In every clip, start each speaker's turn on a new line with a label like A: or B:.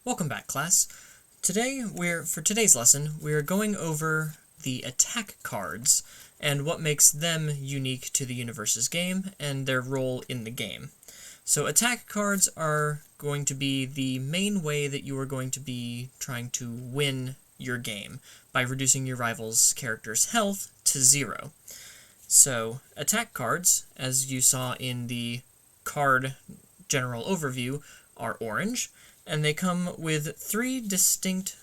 A: Welcome back, class. For today's lesson, we're going over the attack cards and what makes them unique to the Universus game and their role in the game. So attack cards are going to be the main way that you are going to be trying to win your game by reducing your rival's character's health to 0. So attack cards, as you saw in the card general overview, are orange, and they come with 3 distinct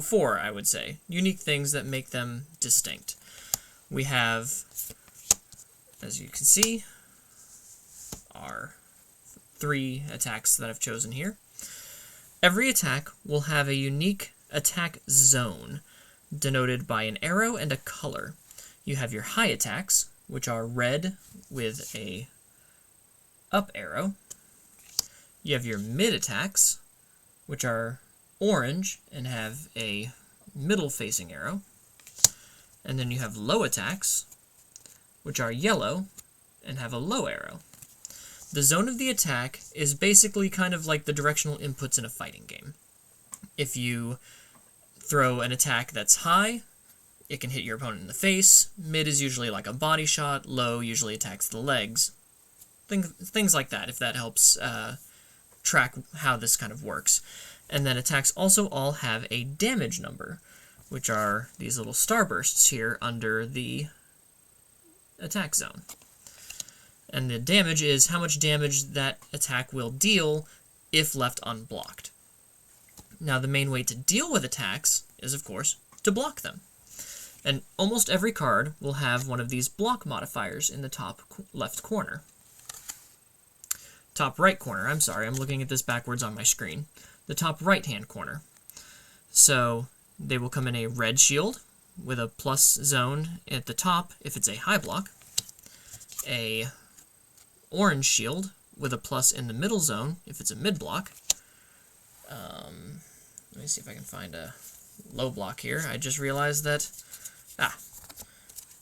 A: four, I would say, unique things that make them distinct. We have, as you can see, our 3 attacks that I've chosen here. Every attack will have a unique attack zone, denoted by an arrow and a color. You have your high attacks, which are red with a up arrow. You have your mid attacks, which are orange and have a middle-facing arrow. And then you have low attacks, which are yellow and have a low arrow. The zone of the attack is basically kind of like the directional inputs in a fighting game. If you throw an attack that's high, it can hit your opponent in the face. Mid is usually like a body shot. Low usually attacks the legs. Things like that, if that helps track how this kind of works. And then attacks also all have a damage number, which are these little starbursts here under the attack zone. And the damage is how much damage that attack will deal if left unblocked. Now, the main way to deal with attacks is, of course, to block them. And almost every card will have one of these block modifiers in the top left corner. Top right corner, I'm sorry, I'm looking at this backwards on my screen. The top right-hand corner. So, they will come in a red shield with a plus zone at the top if it's a high block. A orange shield with a plus in the middle zone if it's a mid block. Let me see if I can find a low block here. I just realized that,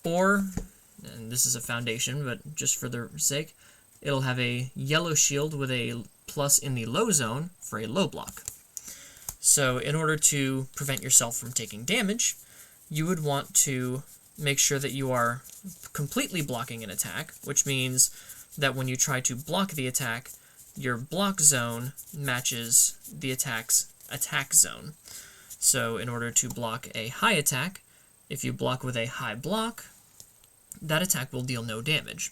A: or, and this is a foundation, but just for the sake, it'll have a yellow shield with a plus in the low zone for a low block. So in order to prevent yourself from taking damage, you would want to make sure that you are completely blocking an attack, which means that when you try to block the attack, your block zone matches the attack's attack zone. So in order to block a high attack, if you block with a high block, that attack will deal no damage.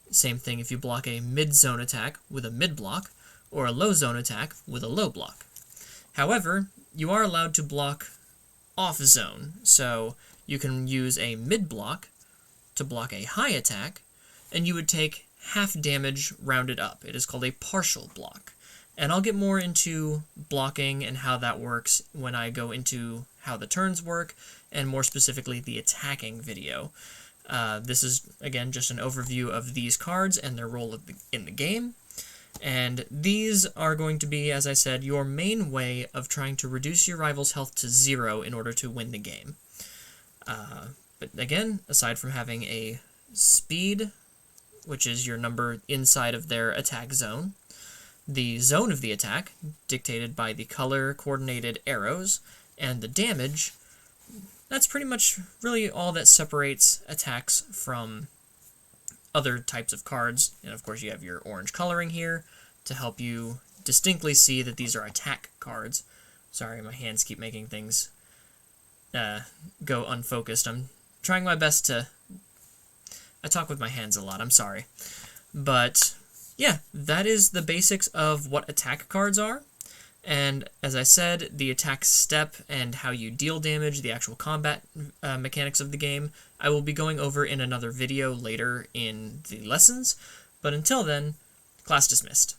A: Same thing if you block a mid-zone attack with a mid-block, or a low-zone attack with a low block. However, you are allowed to block off-zone, so you can use a mid-block to block a high attack, and you would take half damage rounded up. It is called a partial block. And I'll get more into blocking and how that works when I go into how the turns work, and more specifically the attacking video. This is, again, just an overview of these cards and their role in the game. And these are going to be, as I said, your main way of trying to reduce your rival's health to 0 in order to win the game. But again, aside from having a speed, which is your number inside of their attack zone, the zone of the attack, dictated by the color-coordinated arrows, and the damage, that's pretty much really all that separates attacks from other types of cards. And of course you have your orange coloring here to help you distinctly see that these are attack cards. Sorry, my hands keep making things go unfocused. I'm trying my best to... I talk with my hands a lot, I'm sorry. But yeah, that is the basics of what attack cards are. And as I said, the attack step and how you deal damage, the actual combat mechanics of the game, I will be going over in another video later in the lessons. But until then, class dismissed.